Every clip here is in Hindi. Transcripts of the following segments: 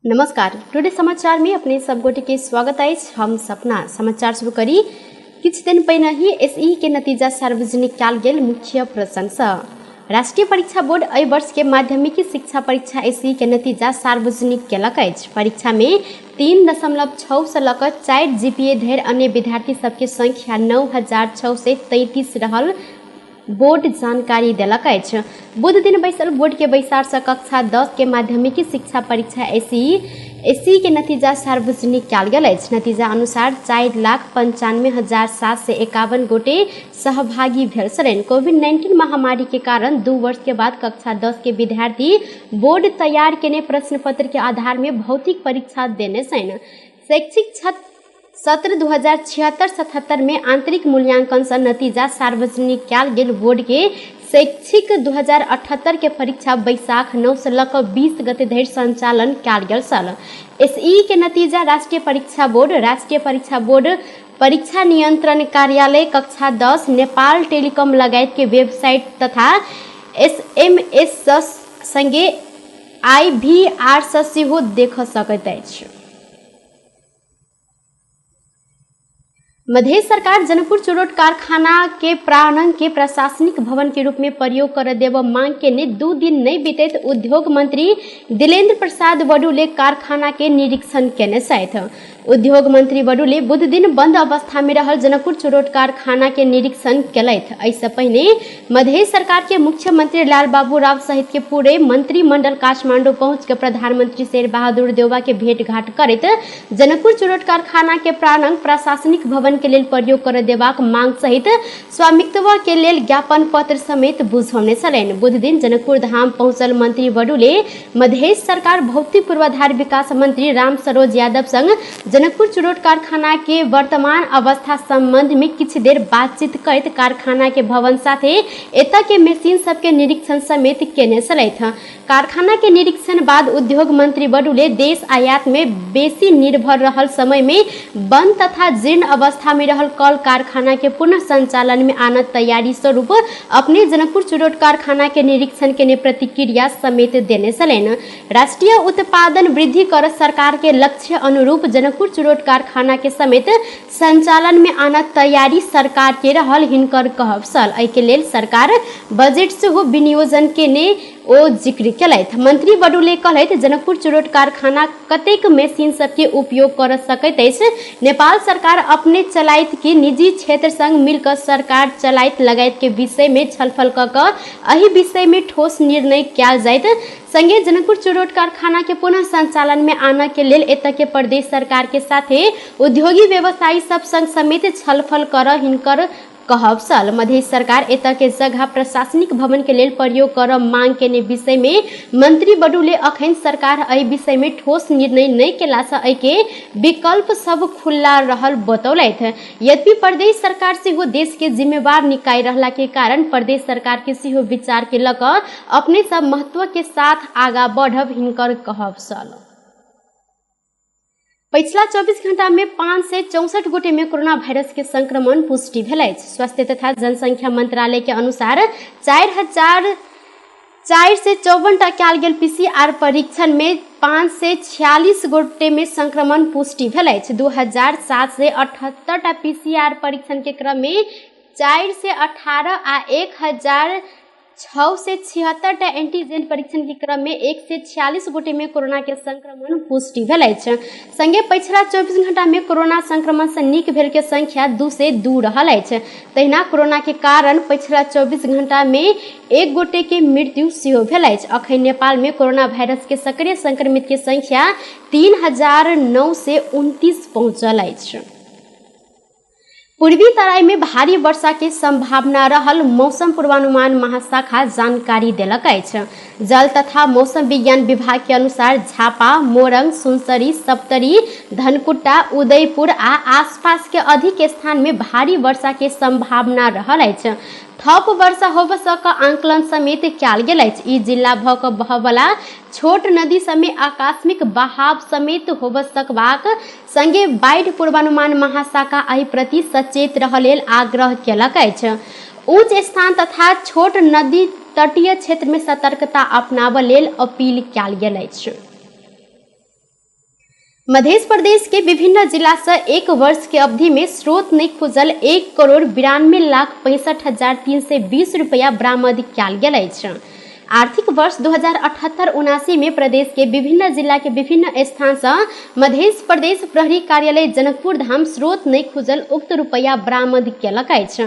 नमस्कार। टुडे समाचार में अपने सब गोटे के स्वागत है। हम सपना समाचार शुरू करी। कुछ दिन पहले ही एसई के नतीजा सार्वजनिक कयल गेल। मुख्य प्रशंसा राष्ट्रीय परीक्षा बोर्ड एहि वर्ष के माध्यमिक शिक्षा परीक्षा एसई के नतीजा सार्वजनिक केलक अछि। परीक्षा में 3.6 से लऽ 4 जीपीए धरि अन्य विद्यार्थी सबके संख्या 9,633 रहल बोर्ड जानकारी देलक अछि। बुध दिन बैसल बोर्ड के बैसार से कक्षा 10 के माध्यमिक शिक्षा परीक्षा एसई के नतीजा सार्वजनिक कयल गेल अछि। नतीजा अनुसार 4,95,751 गोटे सहभागी भेल छलनि। कोविड-19 महामारी के कारण 2 वर्ष के बाद कक्षा 10 के विद्यार्थी बोर्ड तैयार केने प्रश्न पत्र के आधार में भौतिक परीक्षा देने छनि। शैक्षिक सत्र 2076-77 में आंतरिक मूल्यांकन से नतीजा सार्वजनिक कयल गेल। बोर्ड के शैक्षिक 2078 के परीक्षा बैसाख 9 से लऽ 20 गते धरि संचालन कयल गेल छल। एसई के नतीजा राष्ट्रीय परीक्षा बोर्ड परीक्षा नियंत्रण कार्यालय कक्षा 10 नेपाल टेलीकॉम लगायत के वेबसाइट तथा SMS संगे IVR से सेहो देख सकैत अछि। मध्य सरकार जनकपुर चुरोट कारखाना के प्रांगण के प्रशासनिक भवन के रूप में प्रयोग कर देव मांग के ने 2 दिन नहीं बीतैत उद्योग मंत्री दिलेन्द्र प्रसाद बडुले कारखाना के निरीक्षण केने छथि। उद्योग मंत्री बडुले बुध दिन बंद अवस्था में रहल जनकपुर चुरोट कारखाना के निरीक्षण केलथि। ऐसे पहले मध्य सरकार के मुख्यमंत्री लाल बाबू राव सहित के पूरे मंत्रिमंडल काठमांडू पहुंच के प्रधानमंत्री शेर बहादुर देउवा के भेंट घाट करैत जनकपुर चुरोट कारखाना के प्रांगण प्रशासनिक भवन के लेल प्रयोग कर देबाक मांग सहित स्वामित्व के लेल ज्ञापन पत्र समेत बुझौने छलनि। बुध दिन जनकपुर धाम पहुंचल मंत्री बडुले मध्य सरकार भौतिक पूर्वाधार विकास मंत्री राम सरोज यादव संग जनकपुर चुरोट कारखाना के वर्तमान अवस्था संबंध में किछ देर बातचीत करैत कारखाना के भवन साथे एतऽ के मशीन सबके निरीक्षण समेत केने छलथि। कारखाना के निरीक्षण बाद उद्योग मंत्री बडुले देश आयात में बेसी निर्भर रहल समय में बंद तथा जीर्ण अवस्था में रहल कल कारखाना के पुनः संचालन में आना तैयारी स्वरूप अपने जनकपुर चुरोट कारखाना के निरीक्षण के प्रतिक्रिया समेत देने छलनि। राष्ट्रीय उत्पादन वृद्धि कर सरकार के लक्ष्य अनुरूप जनकपुर चुरोट कारखाना के समेत संचालन में आना तैयारी सरकार के रहल हिनकर कहब छल। एहि के लेल सरकार बजट से विनियोजन के ने ओ जिक्र केलथि। मंत्री बडुले कहलथि जनकपुर चुरोट कारखाना कतेक मशीन सबके उपयोग कर सकैत अछि। नेपाल सरकार अपने चलाइत की निजी क्षेत्र संग मिलकर सरकार चलाइत लगायत के विषय में छलफल कऽ एहि विषय में ठोस निर्णय कयल जाइत। संगे जनकपुर चुरोट कारखाना के पुनः संचालन में आना के लेल एतऽ के प्रदेश सरकार के साथे उद्योगी व्यवसायी सब संग समेत छलफल कर हिनकर कहब छल। मध्य सरकार एतऽ के जगह प्रशासनिक भवन के लेल प्रयोग कर मांग के विषय में मंत्री बडुले अखन सरकार एहि विषय में ठोस निर्णय नहीं केला से एहि के विकल्प सब खुला रहल बतौलथि। यद्यपि प्रदेश सरकार सेहो देश के जिम्मेवार निकाय रहला के कारण प्रदेश सरकार के सेहो विचार के लऽ अपने सब महत्व के साथ आगा बढ़ब हिनकर कहब छल। पिछला 24 घंटा में 564 गोटे में कोरोना वायरस के संक्रमण पुष्टि भेल अछि। स्वास्थ्य तथा जनसंख्या मंत्रालय के अनुसार 4,454 कयल गेल PCR परीक्षण में 546 गोटे में संक्रमण पुष्टि भेल अछि। 2,778 PCR परीक्षण के क्रम में 418 आ 1,676 एंटीजन परीक्षण के क्रम में 146 गोटे में कोरोना के संक्रमण पुष्टि भेल अछि। संगे पिछला 24 घंटा में कोरोना संक्रमण से नीक भेल के संख्या 2 से 2 रहल अछि। तहिना कोरोना के कारण पिछला 24 घंटा में 1 गोटे के मृत्यु सेहो भेल अछि। अखन नेपाल में कोरोना वायरस के सक्रिय संक्रमित के संख्या 3,929 पहुंचल अछि। पूर्वी तराई में भारी वर्षा के संभावना रहल मौसम पूर्वानुमान महाशाखा जानकारी देलक अछि। जल तथा मौसम विज्ञान विभाग के अनुसार झापा, मोरंग, सुनसरी, सप्तरी, धनकुट्टा, उदयपुर आ आसपास के अधिक स्थान में भारी वर्षा के संभावना रहल अछि। थप वर्षा होबय सँ आंकलन समेत कयल गेल अछि। ई जिला भऽ कऽ बहय वाला छोट नदी सब में आकस्मिक बहाव समेत होबय सकबाक संगे बाढ़ि पूर्वानुमान महाशाखा एहि प्रति सचेत रहय लेल आग्रह केलक अछि। उच्च स्थान तथा छोट नदी तटीय क्षेत्र में सतर्कता अपनाबय लेल अपील कयल गेल अछि। मध्य प्रदेश के विभिन्न जिला से एक वर्ष के अवधि में स्रोत नहीं खुजल 1,92,65,320 रुपया बरामद कयल गेल अछि। आर्थिक वर्ष 2078-79 में प्रदेश के विभिन्न जिला के विभिन्न स्थान से मध्य प्रदेश प्रहरी कार्यालय जनकपुर धाम स्रोत नहीं खुजल उक्त रुपया बरामद कयलक अछि।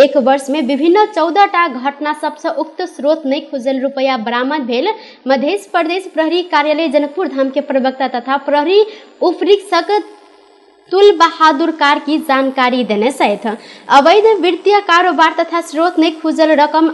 एक वर्ष में विभिन्न 14टा घटना सबसे उक्त स्रोत नहीं खुजल रुपया बरामद भेल। मध्य प्रदेश प्रहरी कार्यालय जनकपुर धाम के प्रवक्ता तथा प्रहरी उपरीक्षक तुल बहादुर कार की जानकारी देने सहित अवैध वित्तीय कारोबार तथा स्रोत नहीं खुजल रकम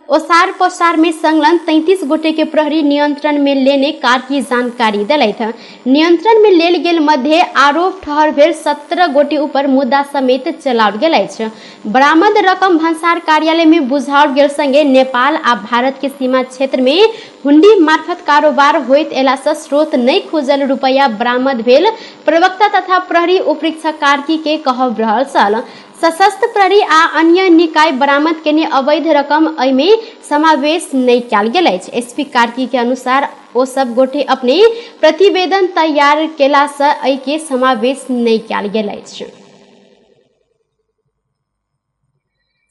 ओसार पसार में संलग्न 33 गोटे के प्रहरी नियंत्रण में लेने कार की जानकारी दिलैथ। नियंत्रण में लेल गेल मध्य आरोप ठहर भेल 17 गोटे ऊपर मुद्दा समेत चलाओल गेल अछि। बरामद रकम भंसार कार्यालय में बुझाओल गेल संगे नेपाल आ भारत के सीमा क्षेत्र में हुंडी मार्फत कारोबार होइत एला से स्रोत नहीं खुजल रुपया बरामद भेल। प्रवक्ता तथा प्रहरी उपरीक्षक कार्की के कहब रहल छल। सशस्त्र प्रहरी आ अन्य निकाय बरामद केने अवैध रकम एहिमे समावेश नहीं कयल गेल अछि। एसपी कार्की के अनुसार ओ सब गोटे अपने प्रतिवेदन तैयार केला से एहि के समावेश नहीं कयल गेल अछि।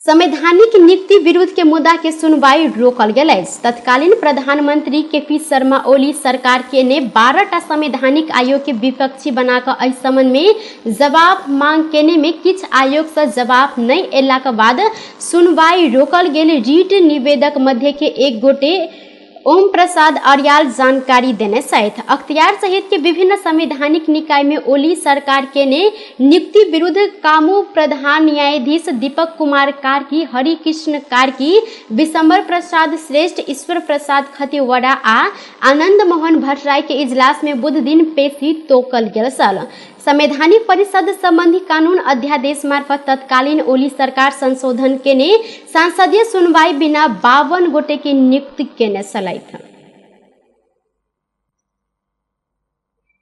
संवैधानिक नियुक्ति विरुद्ध के मुद्दा के सुनवाई रोकल गेल अछि। तत्कालीन प्रधानमंत्री केपी शर्मा ओली सरकार के ने 12टा संवैधानिक आयोग के विपक्षी बनाकर एहि संबंध में जवाब मांग केने में किछ आयोग से जवाब नहीं एला के बाद सुनवाई रोकल गेल। रीट निवेदक मध्य के एक गोटे ओम प्रसाद अरियाल जानकारी देने सहित अख्तियार सहित के विभिन्न संवैधानिक निकाय में ओली सरकार के ने नियुक्ति विरुद्ध कामू प्रधान न्यायाधीश दीपक कुमार कार्की, हरि कृष्ण कार्की, विशंबर प्रसाद श्रेष्ठ, ईश्वर प्रसाद खतिवड़ा आ आनंद मोहन भट्टराय के इजलास में बुध दिन पेशी तोकल गेल छल। संवैधानिक परिषद संबंधी कानून अध्यादेश मार्फत तत्कालीन ओली सरकार संशोधन के ने संसदीय सुनवाई बिना 52 गोटे के नियुक्त केने छलैथ।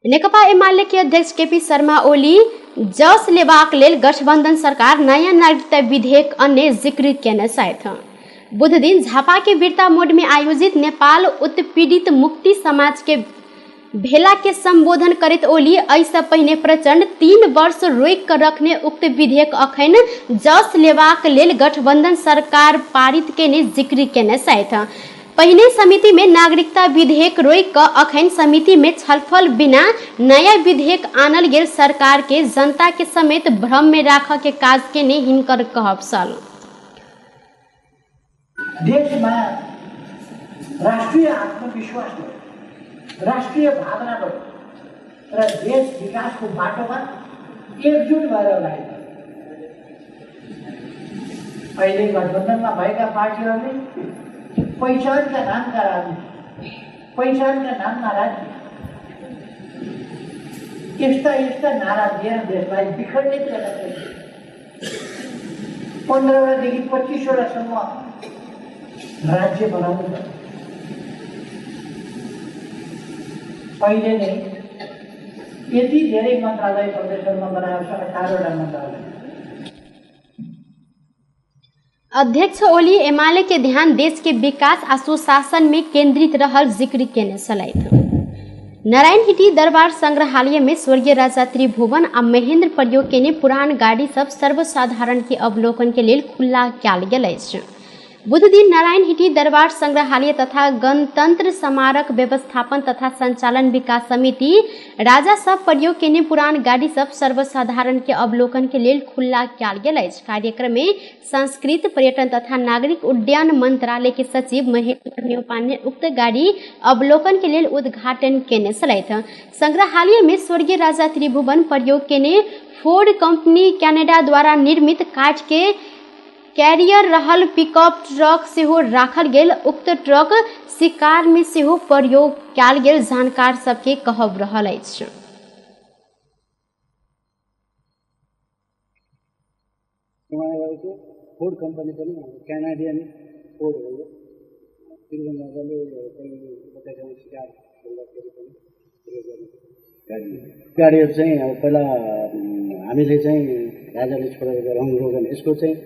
नेकपा एमाले के अध्यक्ष केपी शर्मा ओली जस लेबाक लेल गठबंधन सरकार नया नागरिकता विधेयक अन्य जिक्र केने छथि। बुध दिन झापा के वीरता मोड में आयोजित नेपाल उत्पीड़ित मुक्ति समाज के भेला के संबोधन करैत ओली ऐसा पहिने प्रचंड 3 वर्ष रोक कर रखने उक्त विधेयक अखन जस लेबाक लेल गठबंधन सरकार पारित केने जिक्र केने छथि। पहिने समिति में नागरिकता विधेयक रोक कर अखन समिति में छलफल बिना नया विधेयक आनल गेल सरकार के जनता के समेत भ्रम में राख के काज के ने हिनकर कहब छल। देश में राष्ट्रीय आत्मविश्वास राष्ट्रीय भावना र देश विकास को बाटो में एकजुट भएर अगाडि अहिले गठबन्धनमा भएका पार्टीहरूले पहिचानका नामका राजनीति, पहिचानका नाममा राजनीति यस्ता नारा दिएर देशलाई बिखर्ने प्रयत्न गर्छन्। 15वटादेखि 25वटासम्म राज्य बनाउनु छ। पहिले नै यति धेरै मन्त्रालय प्रदेशहरूमा बनाएको छ, 18वटा मन्त्रालय। अध्यक्ष ओली एमाले के ध्यान देश के विकास आ सुशासन में केंद्रित रहल जिक्र केने छलैथ। नारायण हिटी दरबार संग्रहालय में स्वर्गीय राजा त्रिभुवन आ महेंद्र प्रयोग केने पुरान गाड़ी सब सर्वसाधारण के अवलोकन के लेल खुला कयल गेल अछि। बुध दिन नारायण हिटी दरबार संग्रहालय तथा गणतंत्र स्मारक व्यवस्थापन तथा संचालन विकास समिति राजा सब प्रयोग केने पुरान गाड़ी सब सर्वसाधारण के अवलोकन के लेल खुला कयल गेल अछि। कार्यक्रम में संस्कृति पर्यटन तथा नागरिक उड्डयन मंत्रालय के सचिव महेंद्र न्योपाने उक्त गाड़ी अवलोकन के लेल उद्घाटन केने छलैथ। संग्रहालय में स्वर्गीय राजा त्रिभुवन प्रयोग केने फोर्ड कंपनी कनाडा द्वारा निर्मित काठ के कैरियर रहल पिकअप ट्रक सेहो राखल गेल। उक्त ट्रक शिकार में सेहो प्रयोग कयल गेल जानकार सबके कहब रहल अछि। फोर्ड कंपनी पनि क्यानाडियन फोर्ड हो, तिरुवनन्तपुरमले बताएको शिकार गाडीहरू चाहिँ अब पहिला हामीले चाहिँ राजाले छोडेको रङ रोगन यसको चाहिँ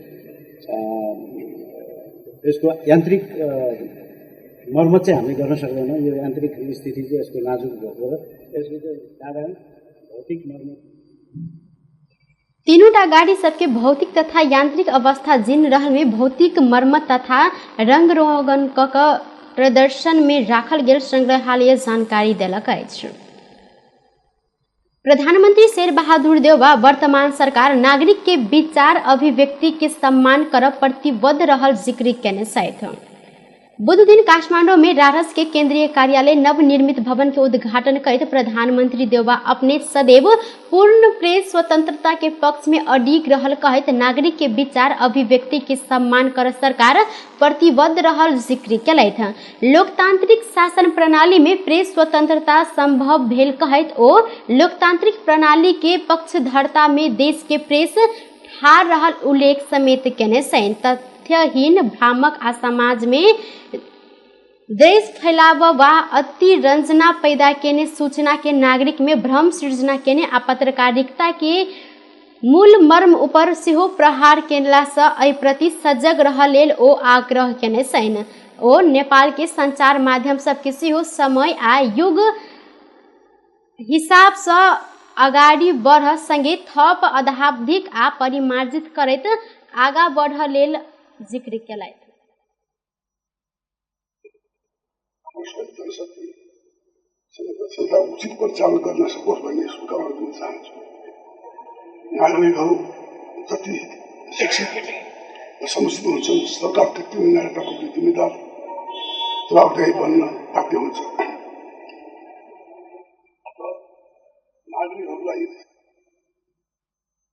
यसको यान्त्रिक मर्मत चाहिँ हामीले गर्न सक्दैनौँ। यो आन्तरिक स्थिति चाहिँ यसको नाजुक भएको र यसको चाहिँ कारण भौतिक मर्मत। तीनोटा गाड़ी सबके भौतिक तथा यांत्रिक अवस्था जिन रहल में भौतिक मरम्मत तथा रंग रोगन क प्रदर्शन में राखल गेल संग्रहालय जानकारी देलक अछि। प्रधानमंत्री शेर बहादुर देउवा वर्तमान सरकार नागरिक के विचार अभिव्यक्ति के सम्मान करब प्रतिबद्ध रहल जिक्र केने छथि। बुध दिन काठमांडू में रारस के केंद्रीय कार्यालय नवनिर्मित भवन के उद्घाटन करते प्रधानमंत्री देउवा अपने सदैव पूर्ण प्रेस स्वतंत्रता के पक्ष में अडिग रहल कहत नागरिक के विचार अभिव्यक्ति के सम्मान कर सरकार प्रतिबद्ध रहल जिक्र केलैथ। लोकतांत्रिक शासन प्रणाली में प्रेस स्वतंत्रता संभव भेल कहत ओ लोकतांत्रिक प्रणाली के पक्षधरता में देश के प्रेस ठाड़ रहल उल्लेख समेत केने छन्। तथ्यहीन भ्रामक आ समाज में देश फैलाव वा अति रंजना पैदा केने सूचना के नागरिक में भ्रम सृजना केने आ पत्रकारिता के मूल मर्म ऊपर सेहो प्रहार केला सँ एहि प्रति सजग रह लेल ओ आग्रह केने छन्। ओ नेपाल के संचार माध्यम सबके सेहो समय आ युग हिसाब सँ अगाडि बढ़ संगे थप अधाधिक आ परिमार्जित करैत आगा बढ़ लेल जिक्र केलथि। उचित परिचालन गर्न सकोस् भन्ने शुभकामना दिन चाहन्छु। नागरिकहरू जति शिक्षित र समुचित हुन्छन् सरकार त्यति नै नागरिकताको प्रति जिम्मेदार जवाबदेही बन्न बाध्य हुन्छ। नागरिकहरूलाई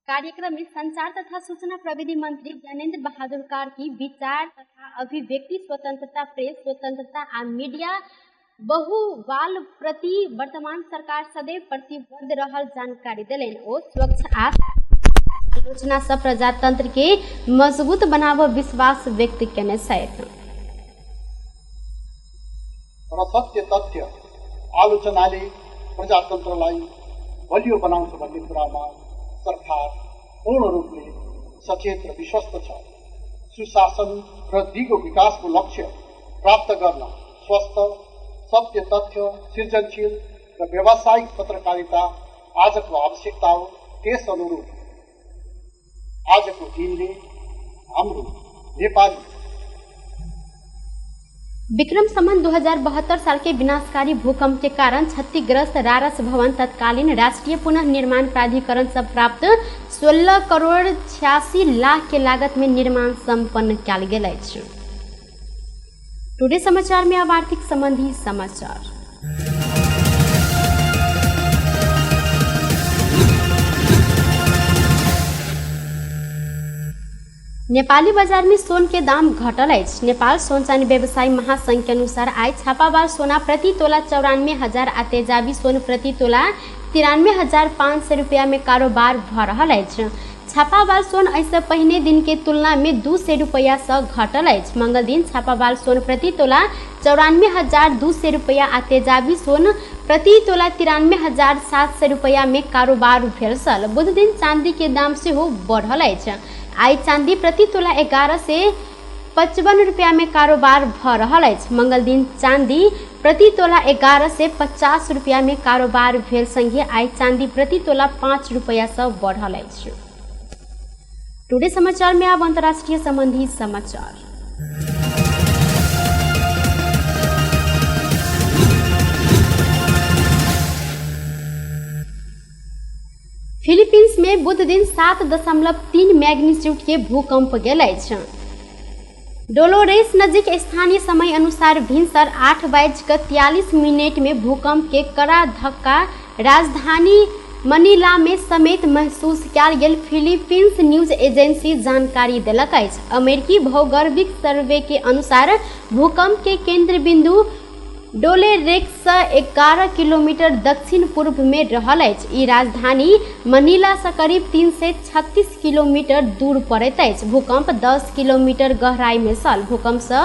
कार्यक्रम में संचार तथा सूचना प्रविधि मंत्री ज्ञानेन्द्र बहादुर कार्की विचार तथा अभिव्यक्ति स्वतंत्रता प्रेस स्वतंत्रता आ मीडिया बहुवाल प्रति वर्तमान सरकार सदैव प्रतिबद्ध रहल जानकारी दिलनि। ओ स्वच्छ आ आलोचना से प्रजातंत्र के मजबूत बनाव विश्वास व्यक्त केने छथि। र सत्य तथ्य आलोचनाले प्रजातन्त्रलाई बलियो बनाउँछ भन्ने कुरामा सरकार पूर्ण रूपले सचेत र विश्वस्त छ। सुशासन र दिगो विकासको लक्ष्य प्राप्त गर्न स्वस्थ सत्य तथ्य सृजनशील र व्यावसायिक पत्रकारिता आजको आवश्यकता हो। त्यस अनुरूप आजको दिनले हाम्रो नेपाली विक्रम सम्वत 2072 साल के विनाशकारी भूकंप के कारण क्षतिग्रस्त रारस भवन तत्कालीन राष्ट्रीय पुनः निर्माण प्राधिकरण से प्राप्त 16 करोड़ 86 लाख के लागत में निर्माण संपन्न किया गेल अछि। टुडे समाचार में अब आर्थिक संबंधी समाचार। नेपाली बाजार में सोन के दाम घटल अछि। नेपाल सोन चांदी व्यवसायी महासंघ के अनुसार आई छापावार सोना प्रति तोला 94,000 आ तेजाबी सोन प्रति तोला 93,500 रुपया में कारोबार भ रहल अछि। छापावार सोन ऐसे पहले दिन के तुलना में 200 रुपया से घटल अछि। मंगल दिन छापावार सोन प्रति तोला 94,200 रुपया आ तेजाबी सोन प्रति तोला 93,700 रुपया में कारोबार भेल छल। बुध दिन चांदी के दाम सेहो बढ़ल अछि। आई चांदी प्रति तोला 11 से 55 रुपया में कारोबार भ रहल अछि। मंगल दिन चांदी प्रति तोला 11 से 50 रुपया में कारोबार भेल संगे आई चांदी प्रति तोला 5 रुपया से बढ़ल अछि। टुडे समाचार में अब अंतर्राष्ट्रीय संबंधी समाचार। फिलीपींस में बुध दिन 7.3 मैग्नीट्यूड के भूकंप गेल अछि। डोलोरेस नजीक स्थानीय समय अनुसार भिनसर 8:43 में भूकंप के कड़ा धक्का राजधानी मनीला में समेत महसूस कयल गेल फिलीपींस न्यूज एजेंसी जानकारी देलक अछि। अमेरिकी भौगोलिक सर्वे के अनुसार भूकंप के केंद्र बिंदु डोलोरेस से 11 किलोमीटर दक्षिण पूर्व में रहल अछि। ई राजधानी मनीला से करीब 336 किलोमीटर दूर पड़ैत अछि। भूकंप 10 किलोमीटर गहराई में छल। भूकंप से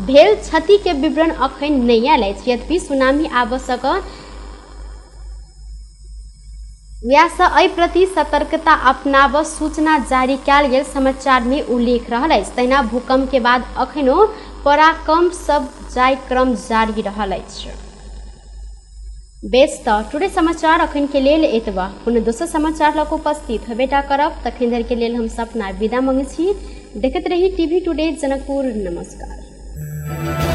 भेल क्षति के विवरण अखन नहि आयल अछि। यद्यपि सुनामी आवश्यक व्यास एहि प्रति सतर्कता अपनाब सूचना जारी कयल गेल समाचार में उल्लेख रहल अछि। तहिना भूकंप के बाद अखनो पराक्रम सब जाय क्रम जारी रहल अछि। बेस त टुडे समाचार अखन के लेल एतबा। पुनः दोसर समाचार लऽ कऽ उपस्थित हेबेटा करब। तखन धरि के लेल हम सपना विदा मंगै छी। देखैत रही टीवी टुडे जनकपुर। नमस्कार।